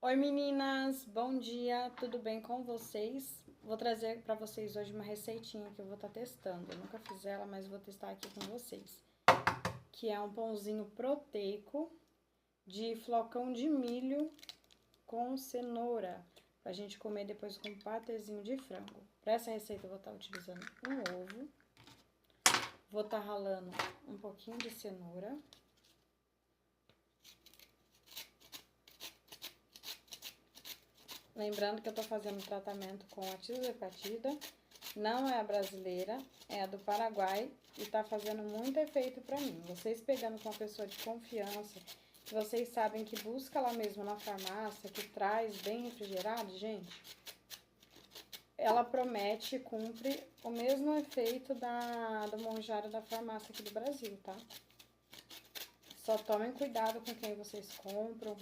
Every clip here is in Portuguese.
Oi meninas, bom dia, tudo bem com vocês? Vou trazer para vocês hoje uma receitinha que eu vou estar testando. Eu nunca fiz ela, mas vou testar aqui com vocês. Que é um pãozinho proteico de flocão de milho com cenoura. Pra gente comer depois com patezinho de frango. Para essa receita eu vou estar utilizando um ovo. Vou estar ralando um pouquinho de cenoura. Lembrando que eu tô fazendo tratamento com a tirzepatida, não é a brasileira, é a do Paraguai e tá fazendo muito efeito pra mim. Vocês pegando com uma pessoa de confiança, que vocês sabem que busca lá mesmo na farmácia, que traz bem refrigerado, gente, ela promete e cumpre o mesmo efeito do monjaro da farmácia aqui do Brasil, tá? Só tomem cuidado com quem vocês compram,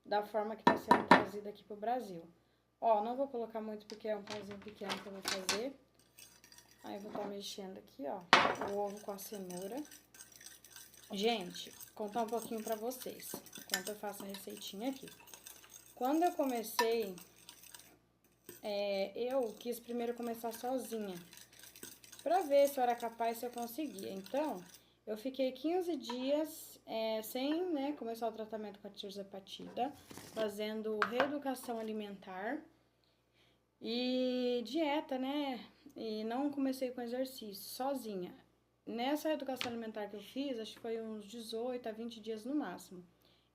da forma que tá sendo trazida aqui pro Brasil. Ó, não vou colocar muito porque é um pãozinho pequeno que eu vou fazer. Aí vou estar mexendo aqui, ó, o ovo com a cenoura. Gente, contar um pouquinho pra vocês, enquanto eu faço a receitinha aqui. Quando eu comecei, eu quis primeiro começar sozinha, pra ver se eu era capaz, se eu conseguia. Então, eu fiquei 15 dias sem, né, começar o tratamento com a tirzepatida, fazendo reeducação alimentar e dieta, né? E não comecei com exercício, sozinha. Nessa reeducação alimentar que eu fiz, acho que foi uns 18 a 20 dias no máximo.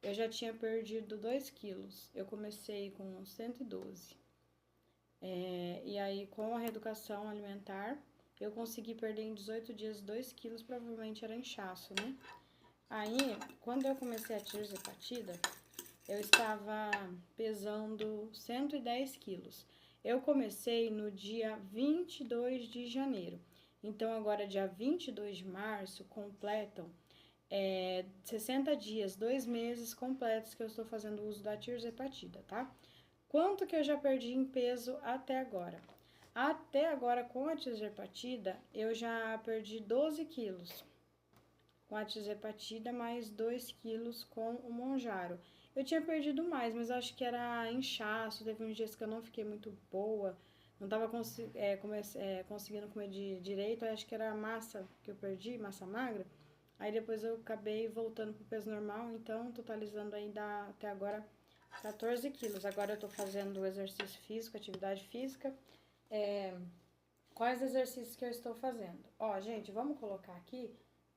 Eu já tinha perdido 2 quilos. Eu comecei com 112. E aí, com a reeducação alimentar, eu consegui perder em 18 dias 2 quilos, provavelmente era inchaço, né? Aí, quando eu comecei a tirzepatida, eu estava pesando 110 quilos. Eu comecei no dia 22 de janeiro. Então, agora, dia 22 de março, completam 60 dias, 2 meses completos que eu estou fazendo uso da tirzepatida, tá? Quanto que eu já perdi em peso até agora? Até agora, com a tirzepatida, eu já perdi 12 quilos. Com a tirzepatida, mais 2 quilos com o monjaro. Eu tinha perdido mais, mas acho que era inchaço, teve uns dias que eu não fiquei muito boa, não tava conseguindo comer direito, acho que era a massa que eu perdi, massa magra. Aí depois eu acabei voltando pro peso normal, então totalizando aí dá até agora 14 quilos. Agora eu tô fazendo exercício físico, atividade física. Quais exercícios que eu estou fazendo? Ó, gente, vamos colocar aqui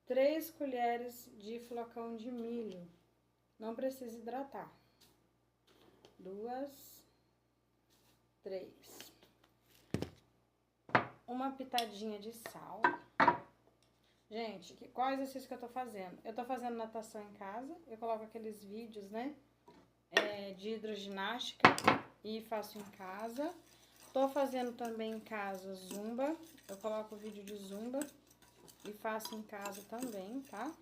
3 colheres de flocão de milho. Não precisa hidratar. 2, 3. Uma pitadinha de sal. Gente, qual exercício que eu tô fazendo? Eu tô fazendo natação em casa. Eu coloco aqueles vídeos, né? De hidroginástica e faço em casa. Tô fazendo também em casa zumba. Eu coloco o vídeo de zumba e faço em casa também, tá?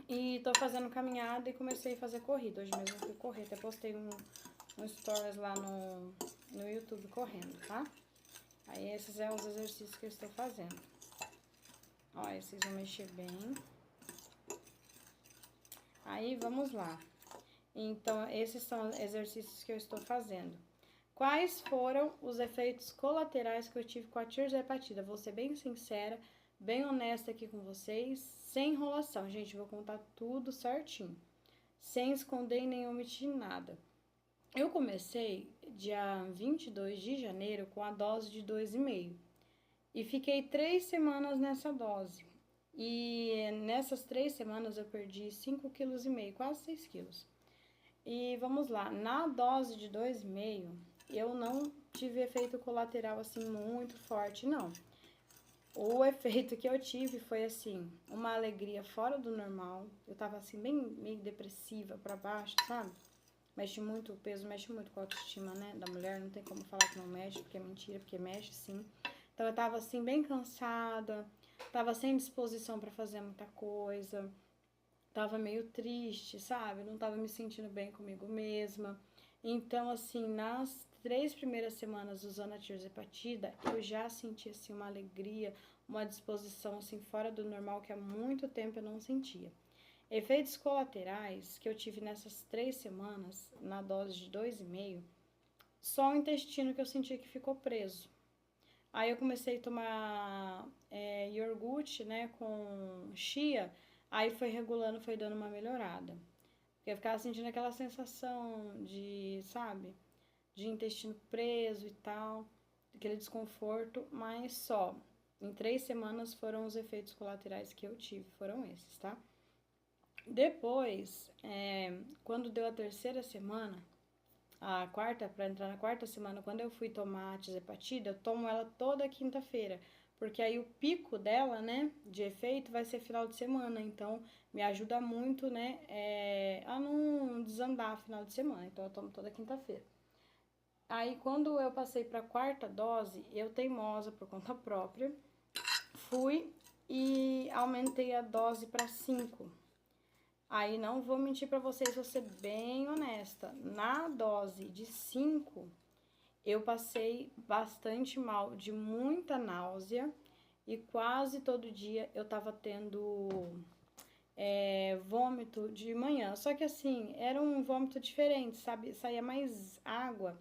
E tô fazendo caminhada e comecei a fazer corrida. Hoje mesmo eu fui correr, até postei um stories lá no YouTube correndo, tá? Aí esses são os exercícios que eu estou fazendo. Ó, esses vão mexer bem. Aí, vamos lá. Então, esses são os exercícios que eu estou fazendo. Quais foram os efeitos colaterais que eu tive com a tirzepatida? Vou ser bem sincera, bem honesta aqui com vocês, sem enrolação. Gente, vou contar tudo certinho, sem esconder nem omitir nada. Eu comecei dia 22 de janeiro com a dose de 2,5 e fiquei 3 semanas nessa dose. E nessas 3 semanas eu perdi 5,5 kg, quase 6 quilos. E vamos lá, na dose de 2,5 eu não tive efeito colateral assim muito forte, não. O efeito que eu tive foi assim, uma alegria fora do normal. Eu tava assim bem meio depressiva pra baixo, sabe? Mexe muito, o peso mexe muito com a autoestima, né, da mulher. Não tem como falar que não mexe, porque é mentira, porque mexe sim. Então eu tava assim bem cansada, tava sem disposição pra fazer muita coisa. Tava meio triste, sabe? Não tava me sentindo bem comigo mesma. Então, assim, nas 3 primeiras semanas usando a tirzepatida, eu já senti, assim, uma alegria, uma disposição, assim, fora do normal, que há muito tempo eu não sentia. Efeitos colaterais que eu tive nessas 3 semanas, na dose de 2,5, só o intestino que eu senti que ficou preso. Aí eu comecei a tomar iogurte, né, com chia, aí foi regulando, foi dando uma melhorada. Porque eu ficava sentindo aquela sensação de, sabe, de intestino preso e tal, aquele desconforto, mas só. Em 3 semanas foram os efeitos colaterais que eu tive, foram esses, tá? Depois, quando deu a 3ª semana, a quarta, para entrar na 4ª semana, quando eu fui tomar a tizepatida, eu tomo ela toda quinta-feira, porque aí o pico dela, né, de efeito vai ser final de semana, então me ajuda muito, né, a não desandar final de semana, então eu tomo toda quinta-feira. Aí quando eu passei para a 4ª dose, eu teimosa por conta própria, fui e aumentei a dose para 5. Aí não vou mentir para vocês, vou ser bem honesta. Na dose de 5, eu passei bastante mal, de muita náusea, e quase todo dia eu tava tendo vômito de manhã. Só que assim, era um vômito diferente, sabe? Saía mais água,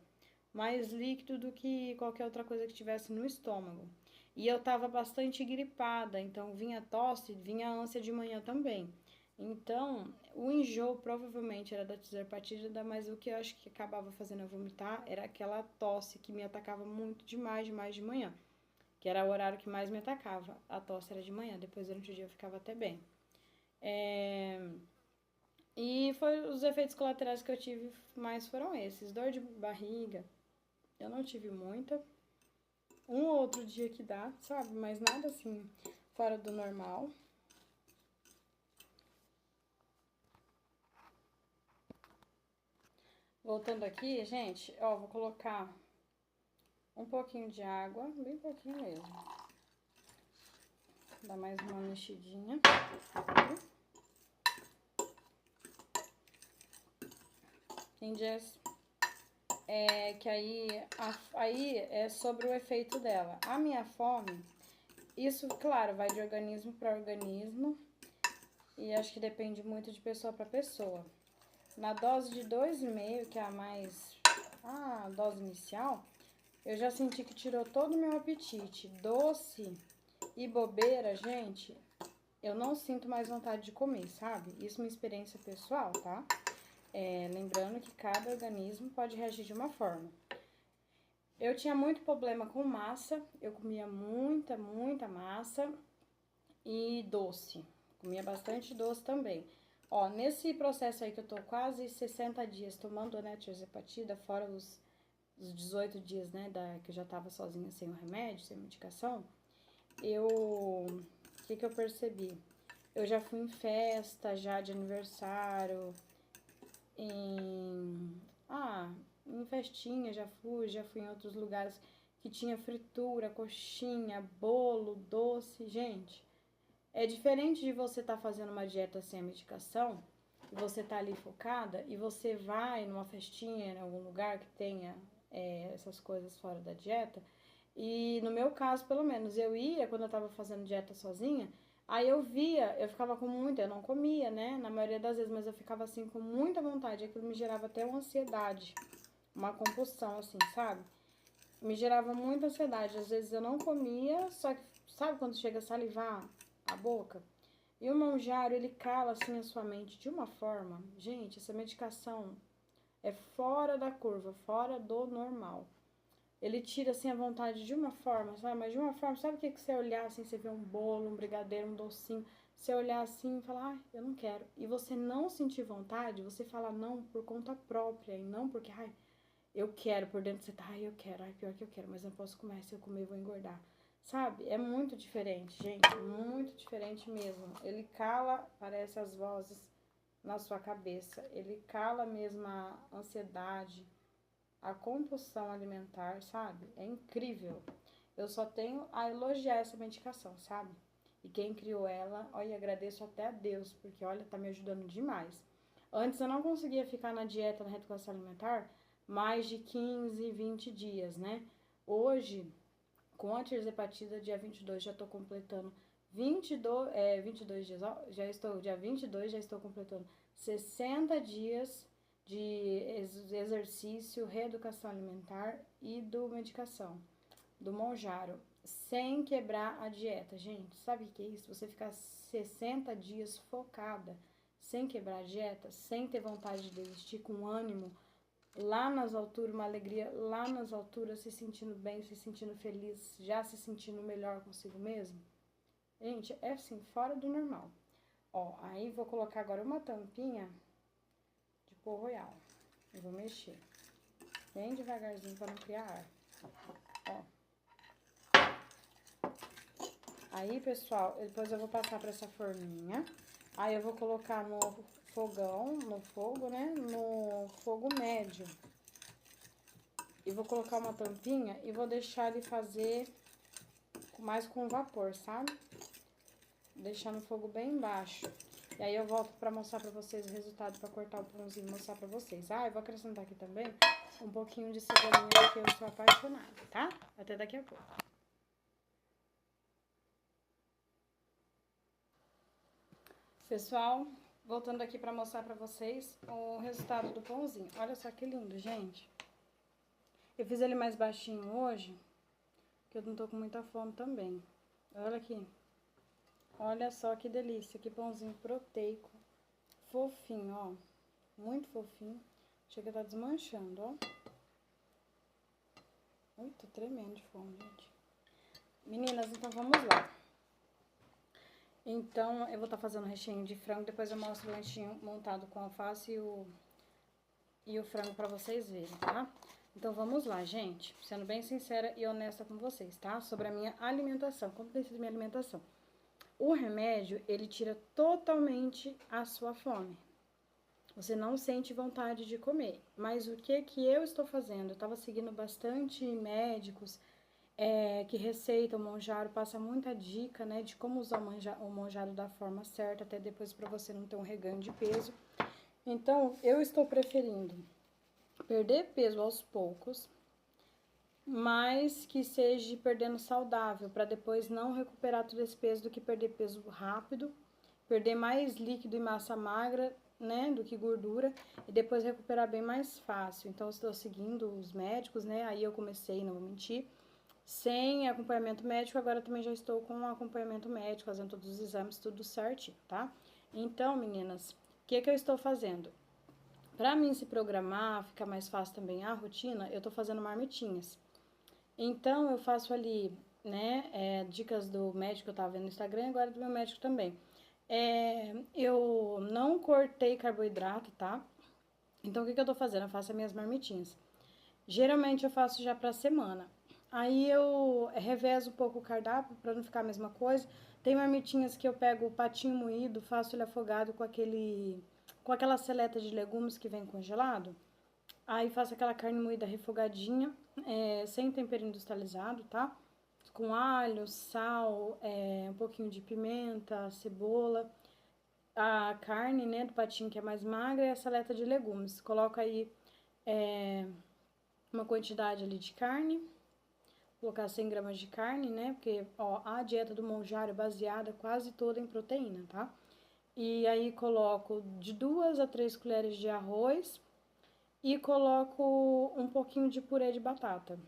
mais líquido do que qualquer outra coisa que tivesse no estômago. E eu tava bastante gripada, então vinha tosse, vinha ânsia de manhã também. Então, o enjoo provavelmente era da tizepatida, mas o que eu acho que acabava fazendo eu vomitar era aquela tosse que me atacava muito demais de manhã, que era o horário que mais me atacava. A tosse era de manhã, depois durante o dia eu ficava até bem. E foi os efeitos colaterais que eu tive mais foram esses. Dor de barriga, eu não tive muita. Um ou outro dia que dá, sabe? Mas nada assim fora do normal. Voltando aqui, gente, ó, vou colocar um pouquinho de água, bem pouquinho mesmo. Dá mais uma mexidinha. Tem dias que aí é sobre o efeito dela. A minha fome, isso, claro, vai de organismo para organismo e acho que depende muito de pessoa para pessoa. Na dose de 2,5, que é a dose inicial, eu já senti que tirou todo o meu apetite. Doce e bobeira, gente, eu não sinto mais vontade de comer, sabe? Isso é uma experiência pessoal, tá? Lembrando que cada organismo pode reagir de uma forma. Eu tinha muito problema com massa, eu comia muita massa e doce. Comia bastante doce também. Ó, nesse processo aí que eu tô quase 60 dias tomando, né, tirzepatida, fora os 18 dias, né, que eu já tava sozinha sem o remédio, sem medicação, o que eu percebi? Eu já fui em festa, já de aniversário, em festinha já fui em outros lugares que tinha fritura, coxinha, bolo, doce, gente. É diferente de você estar fazendo uma dieta sem a medicação, e você tá ali focada, e você vai numa festinha, em algum lugar que tenha essas coisas fora da dieta. E no meu caso, pelo menos, eu ia, quando eu tava fazendo dieta sozinha, aí eu via, eu ficava com muita, eu não comia, né, na maioria das vezes, mas eu ficava assim com muita vontade, aquilo me gerava até uma ansiedade, uma compulsão, assim, sabe? Me gerava muita ansiedade, às vezes eu não comia, só que, sabe quando chega a salivar a boca? E o monjário, ele cala assim a sua mente de uma forma, gente, essa medicação é fora da curva, fora do normal. Ele tira assim a vontade de uma forma, sabe? Mas de uma forma, sabe o que você olhar assim, você vê um bolo, um brigadeiro, um docinho, você olhar assim e falar, ah, eu não quero. E você não sentir vontade, você fala não por conta própria e não porque, ai, eu quero, por dentro você tá, ai, eu quero, ai, pior que eu quero, mas não posso comer, se eu comer eu vou engordar. Sabe? É muito diferente, gente, muito diferente mesmo. Ele cala, parece as vozes na sua cabeça, ele cala mesmo a ansiedade, a compulsão alimentar, sabe? É incrível. Eu só tenho a elogiar essa medicação, sabe? E quem criou ela, olha, agradeço até a Deus, porque olha, tá me ajudando demais. Antes eu não conseguia ficar na dieta, na reeducação alimentar, mais de 15, 20 dias, né? Hoje, com a tirzepatida, dia 22, já tô completando 22 dias, ó, já estou, dia 22, já estou completando 60 dias de exercício, reeducação alimentar e do medicação, do Monjaro, sem quebrar a dieta. Gente, sabe o que é isso? Você ficar 60 dias focada, sem quebrar a dieta, sem ter vontade de desistir, com ânimo, lá nas alturas, uma alegria lá nas alturas, se sentindo bem, se sentindo feliz, já se sentindo melhor consigo mesmo. Gente, é assim, fora do normal. Ó, aí vou colocar agora uma tampinha de pó royal. Eu vou mexer bem devagarzinho para não criar ar. Ó. Aí, pessoal, depois eu vou passar para essa forminha. Aí eu vou colocar no fogão, no fogo, né? No fogo médio. E vou colocar uma tampinha e vou deixar ele fazer mais com vapor, sabe? Deixar no fogo bem baixo. E aí eu volto pra mostrar pra vocês o resultado, pra cortar o pãozinho e mostrar pra vocês. Ah, eu vou acrescentar aqui também um pouquinho de cebolinha, porque eu sou apaixonada, tá? Até daqui a pouco. Pessoal, voltando aqui pra mostrar pra vocês o resultado do pãozinho. Olha só que lindo, gente. Eu fiz ele mais baixinho hoje, que eu não tô com muita fome também. Olha aqui. Olha só que delícia, que pãozinho proteico, fofinho, ó, muito fofinho. Chega a tá desmanchando, ó. Ui, tô tremendo de fome, gente. Meninas, então vamos lá. Então, eu vou estar fazendo recheio de frango, depois eu mostro o lanchinho montado com alface e o frango pra vocês verem, tá? Então, vamos lá, gente. Sendo bem sincera e honesta com vocês, tá? Sobre a minha alimentação, como tem sido minha alimentação. O remédio, ele tira totalmente a sua fome. Você não sente vontade de comer. Mas o que eu estou fazendo? Eu estava seguindo bastante médicos que receitam o Monjaro, passa muita dica, né, de como usar o Monjaro da forma certa, até depois para você não ter um reganho de peso. Então, eu estou preferindo perder peso aos poucos, mas que seja perdendo saudável, para depois não recuperar todo esse peso do que perder peso rápido, perder mais líquido e massa magra, né, do que gordura, e depois recuperar bem mais fácil. Então, eu estou seguindo os médicos, né, aí eu comecei, não vou mentir, sem acompanhamento médico, agora também já estou com acompanhamento médico, fazendo todos os exames, tudo certinho, tá? Então, meninas, o que eu estou fazendo? Para mim se programar, ficar mais fácil também a rotina, eu tô fazendo marmitinhas. Então, eu faço ali, né, dicas do médico que eu tava vendo no Instagram e agora do meu médico também. Eu não cortei carboidrato, tá? Então, o que eu tô fazendo? Eu faço as minhas marmitinhas. Geralmente, eu faço já pra semana. Aí, eu revezo um pouco o cardápio pra não ficar a mesma coisa. Tem marmitinhas que eu pego o patinho moído, faço ele afogado com aquela seleta de legumes que vem congelado. Aí faço aquela carne moída refogadinha, sem tempero industrializado, tá? Com alho, sal, um pouquinho de pimenta, cebola. A carne, né, do patinho que é mais magra e a saleta de legumes. Coloco aí uma quantidade ali de carne, vou colocar 100 gramas de carne, né? Porque, ó, a dieta do Monjaro é baseada quase toda em proteína, tá? E aí coloco de 2 a 3 colheres de arroz e coloco um pouquinho de purê de batata.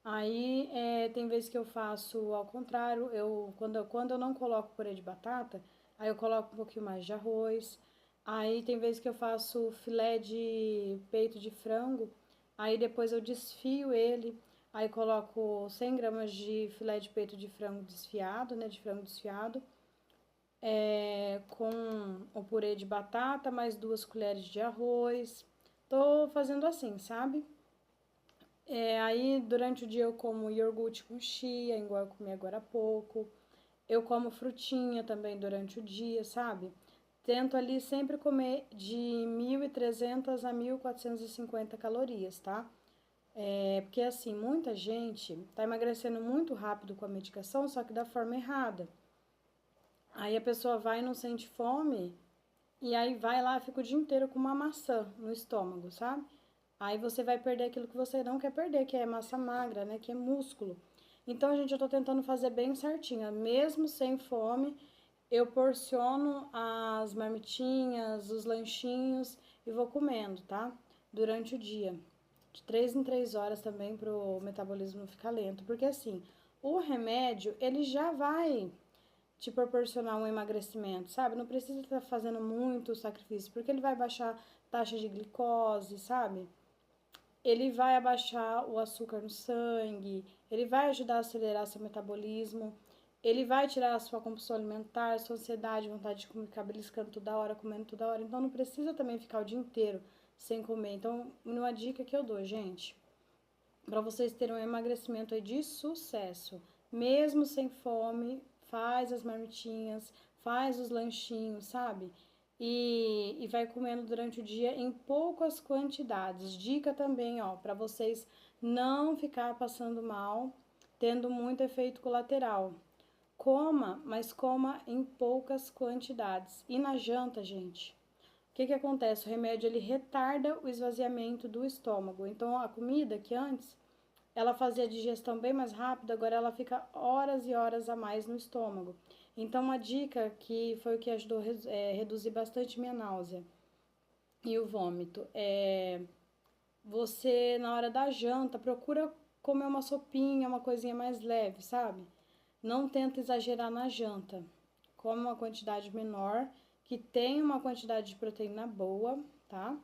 Aí tem vezes que eu faço ao contrário, quando eu não coloco purê de batata, aí eu coloco um pouquinho mais de arroz. Aí tem vezes que eu faço filé de peito de frango, aí depois eu desfio ele, aí coloco 100 gramas de filé de peito de frango desfiado, né, de frango desfiado, com o purê de batata, mais 2 colheres de arroz. Tô fazendo assim, sabe? Aí durante o dia eu como iogurte com chia, igual eu comi agora há pouco. Eu como frutinha também durante o dia, sabe? Tento ali sempre comer de 1.300 a 1.450 calorias, tá? Porque assim, muita gente tá emagrecendo muito rápido com a medicação, só que da forma errada. Aí a pessoa vai e não sente fome, e aí vai lá, fica o dia inteiro com uma maçã no estômago, sabe? Aí você vai perder aquilo que você não quer perder, que é massa magra, né? Que é músculo. Então, gente, eu tô tentando fazer bem certinho. Mesmo sem fome, eu porciono as marmitinhas, os lanchinhos e vou comendo, tá? Durante o dia. De 3 em 3 horas também pro metabolismo não ficar lento. Porque assim, o remédio, ele já vai te proporcionar um emagrecimento, sabe? Não precisa estar fazendo muito sacrifício, porque ele vai baixar taxa de glicose, sabe? Ele vai abaixar o açúcar no sangue, ele vai ajudar a acelerar seu metabolismo, ele vai tirar a sua compulsão alimentar, sua ansiedade, vontade de comer, ficar beliscando toda hora, comendo toda hora. Então não precisa também ficar o dia inteiro sem comer. Então, uma dica que eu dou, gente, para vocês terem um emagrecimento aí de sucesso, mesmo sem fome, faz as marmitinhas, faz os lanchinhos, sabe? E vai comendo durante o dia em poucas quantidades. Dica também, ó, para vocês não ficar passando mal, tendo muito efeito colateral. Coma, mas coma em poucas quantidades. E na janta, gente, o que que acontece? O remédio ele retarda o esvaziamento do estômago. Então a comida que antes ela fazia a digestão bem mais rápida, agora ela fica horas e horas a mais no estômago. Então, uma dica que foi o que ajudou a reduzir bastante minha náusea e o vômito é você, na hora da janta, procura comer uma sopinha, uma coisinha mais leve, sabe? Não tenta exagerar na janta. Come uma quantidade menor, que tem uma quantidade de proteína boa, tá?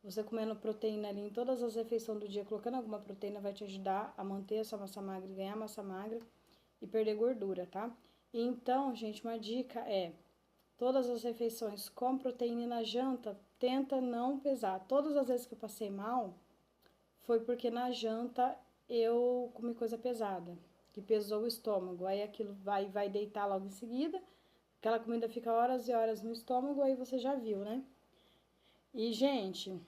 Você comendo proteína ali em todas as refeições do dia, colocando alguma proteína, vai te ajudar a manter essa massa magra, ganhar massa magra e perder gordura, tá? E então, gente, uma dica é, todas as refeições com proteína e na janta, tenta não pesar. Todas as vezes que eu passei mal, foi porque na janta eu comi coisa pesada, que pesou o estômago. Aí aquilo vai deitar logo em seguida, aquela comida fica horas e horas no estômago, aí você já viu, né? E, gente,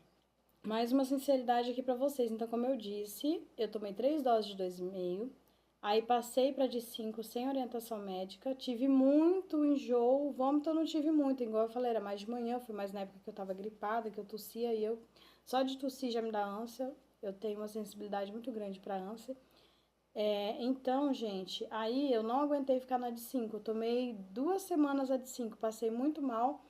mais uma sinceridade aqui pra vocês. Então, como eu disse, eu tomei 3 doses de 2,5. Aí passei para de 5 sem orientação médica. Tive muito enjoo. Vômito eu não tive muito. Igual eu falei, era mais de manhã. Foi mais na época que eu tava gripada, que eu tossia. E eu, só de tossir já me dá ânsia. Eu tenho uma sensibilidade muito grande pra ânsia. Então, gente, aí eu não aguentei ficar na de 5. Eu tomei 2 semanas a de 5. Passei muito mal.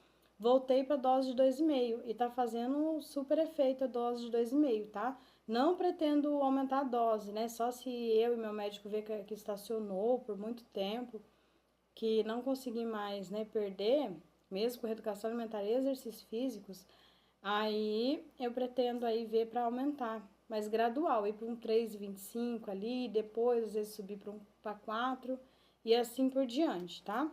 Voltei para dose de 2,5 e tá fazendo super efeito a dose de 2,5, tá? Não pretendo aumentar a dose, né? Só se eu e meu médico ver que estacionou por muito tempo, que não consegui mais, né, perder, mesmo com reeducação alimentar e exercícios físicos, aí eu pretendo aí ver para aumentar, mas gradual, ir para um 3,25 ali, depois às vezes subir para 4 e assim por diante, tá?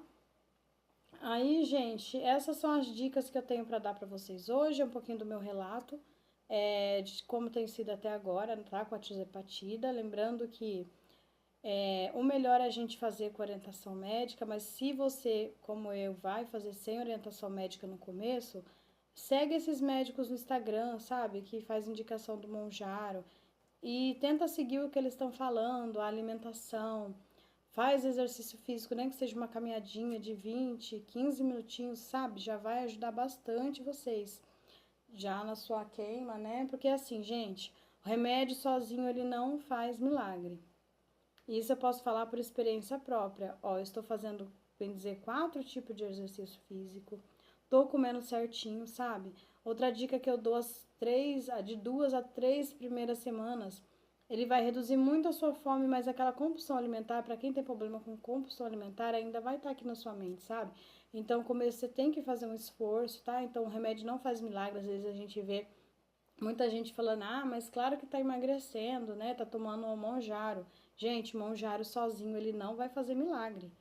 Aí, gente, essas são as dicas que eu tenho para dar para vocês hoje, é um pouquinho do meu relato, de como tem sido até agora, tá, com a tirzepatida. Lembrando que o melhor é a gente fazer com orientação médica, mas se você, como eu, vai fazer sem orientação médica no começo, segue esses médicos no Instagram, sabe, que faz indicação do Monjaro, e tenta seguir o que eles estão falando, a alimentação. Faz exercício físico, nem que seja uma caminhadinha de 20, 15 minutinhos, sabe? Já vai ajudar bastante vocês. Já na sua queima, né? Porque assim, gente, o remédio sozinho ele não faz milagre. Isso eu posso falar por experiência própria. Ó, eu estou fazendo, bem dizer, 4 tipos de exercício físico. Tô comendo certinho, sabe? Outra dica que eu dou de 2 a 3 primeiras semanas, ele vai reduzir muito a sua fome, mas aquela compulsão alimentar, para quem tem problema com compulsão alimentar, ainda vai estar aqui na sua mente, sabe? Então, começo você tem que fazer um esforço, tá? Então, o remédio não faz milagre, às vezes a gente vê muita gente falando, ah, mas claro que tá emagrecendo, né? Tá tomando o Monjaro. Gente, Monjaro sozinho, ele não vai fazer milagre.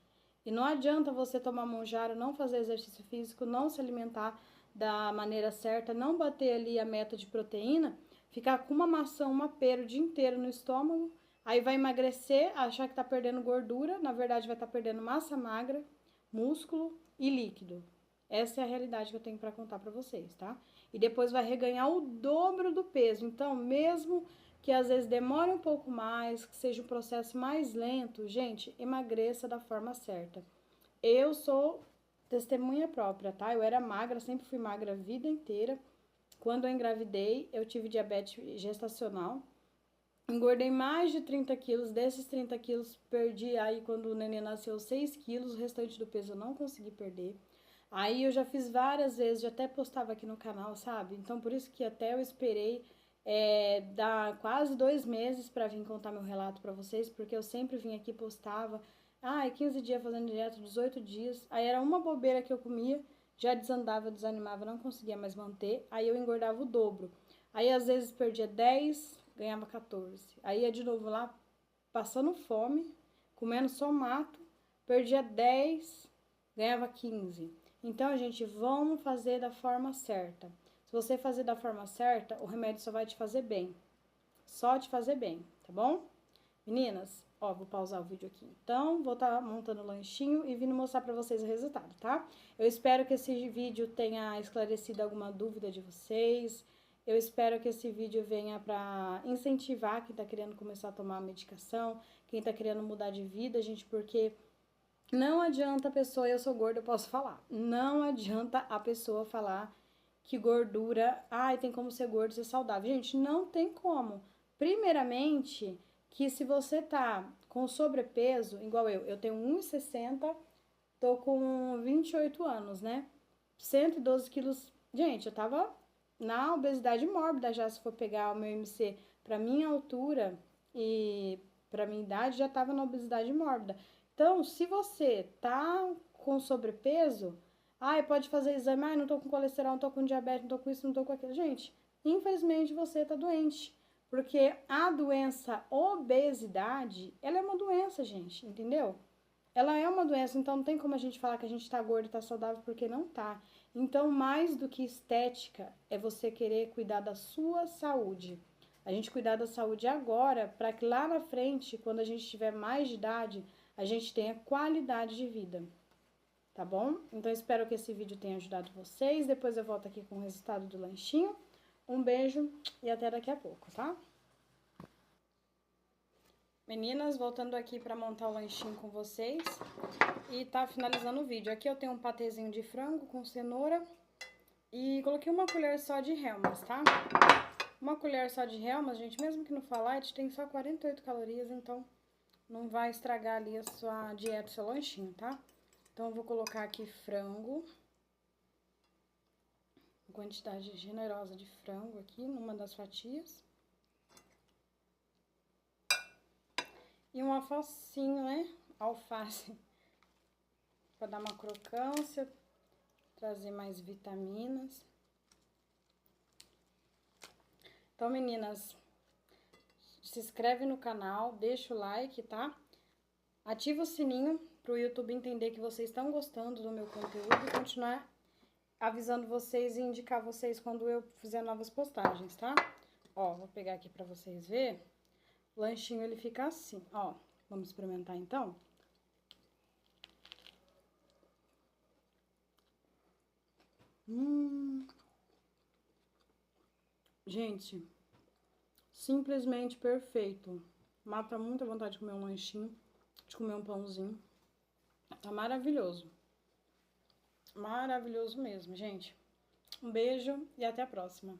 E não adianta você tomar Monjaro, não fazer exercício físico, não se alimentar da maneira certa, não bater ali a meta de proteína, ficar com uma maçã, uma pera o dia inteiro no estômago, aí vai emagrecer, achar que tá perdendo gordura, na verdade vai estar perdendo massa magra, músculo e líquido. Essa é a realidade que eu tenho para contar para vocês, tá? E depois vai reganhar o dobro do peso. Então, mesmo que às vezes demore um pouco mais, que seja um processo mais lento, gente, emagreça da forma certa. Eu sou testemunha própria, tá? Eu era magra, sempre fui magra a vida inteira. Quando eu engravidei, eu tive diabetes gestacional. Engordei mais de 30 quilos. Desses 30 quilos, perdi aí quando o neném nasceu 6 quilos. O restante do peso eu não consegui perder. Aí eu já fiz várias vezes, já até postava aqui no canal, sabe? Então por isso que até eu esperei dar quase 2 meses pra vir contar meu relato pra vocês, porque eu sempre vim aqui e postava. 15 dias fazendo dieta, 18 dias. Aí era uma bobeira que eu comia, já desandava, desanimava, não conseguia mais manter. Aí eu engordava o dobro. Aí às vezes perdia 10, ganhava 14. Aí ia de novo lá, passando fome, comendo só mato, perdia 10, ganhava 15. Então, gente, vamos fazer da forma certa. Se você fazer da forma certa, o remédio só vai te fazer bem. Só te fazer bem, tá bom? Meninas, ó, vou pausar o vídeo aqui. Então, vou estar montando o lanchinho e vindo mostrar pra vocês o resultado, tá? Eu espero que esse vídeo tenha esclarecido alguma dúvida de vocês. Eu espero que esse vídeo venha pra incentivar quem tá querendo começar a tomar a medicação, quem tá querendo mudar de vida, gente, porque não adianta a pessoa, eu sou gorda, eu posso falar. Não adianta a pessoa falar que gordura, tem como ser gordo e ser saudável. Gente, não tem como. Primeiramente, que se você tá com sobrepeso, igual eu tenho 1,60, tô com 28 anos, né? 112 quilos. Gente, eu tava na obesidade mórbida já, se for pegar o meu IMC pra minha altura e pra minha idade, já tava na obesidade mórbida. Então, se você tá com sobrepeso, pode fazer exame, não tô com colesterol, não tô com diabetes, não tô com isso, não tô com aquilo. Gente, infelizmente você tá doente. Porque a doença obesidade, ela é uma doença, gente, entendeu? Ela é uma doença, então não tem como a gente falar que a gente tá gordo e tá saudável, porque não tá. Então, mais do que estética, é você querer cuidar da sua saúde. A gente cuidar da saúde agora, para que lá na frente, quando a gente tiver mais de idade, a gente tenha qualidade de vida. Tá bom? Então, espero que esse vídeo tenha ajudado vocês. Depois eu volto aqui com o resultado do lanchinho. Um beijo e até daqui a pouco, tá? Meninas, voltando aqui para montar o lanchinho com vocês e tá finalizando o vídeo. Aqui eu tenho um patezinho de frango com cenoura e coloquei uma colher só de Hellmann's, tá? Uma colher só de Hellmann's, gente, mesmo que não for light, tem só 48 calorias, então não vai estragar ali a sua dieta, o seu lanchinho, tá? Então eu vou colocar aqui frango, uma quantidade generosa de frango aqui numa das fatias. E um alfacinho, né? Alface. Pra dar uma crocância, trazer mais vitaminas. Então, meninas, se inscreve no canal, deixa o like, tá? Ativa o sininho pro YouTube entender que vocês estão gostando do meu conteúdo e continuar avisando vocês e indicar vocês quando eu fizer novas postagens, tá? Ó, vou pegar aqui pra vocês verem. O lanchinho, ele fica assim, ó. Vamos experimentar, então? Gente, simplesmente perfeito. Mata muita vontade de comer um lanchinho, de comer um pãozinho. Tá maravilhoso. Maravilhoso mesmo, gente. Um beijo e até a próxima.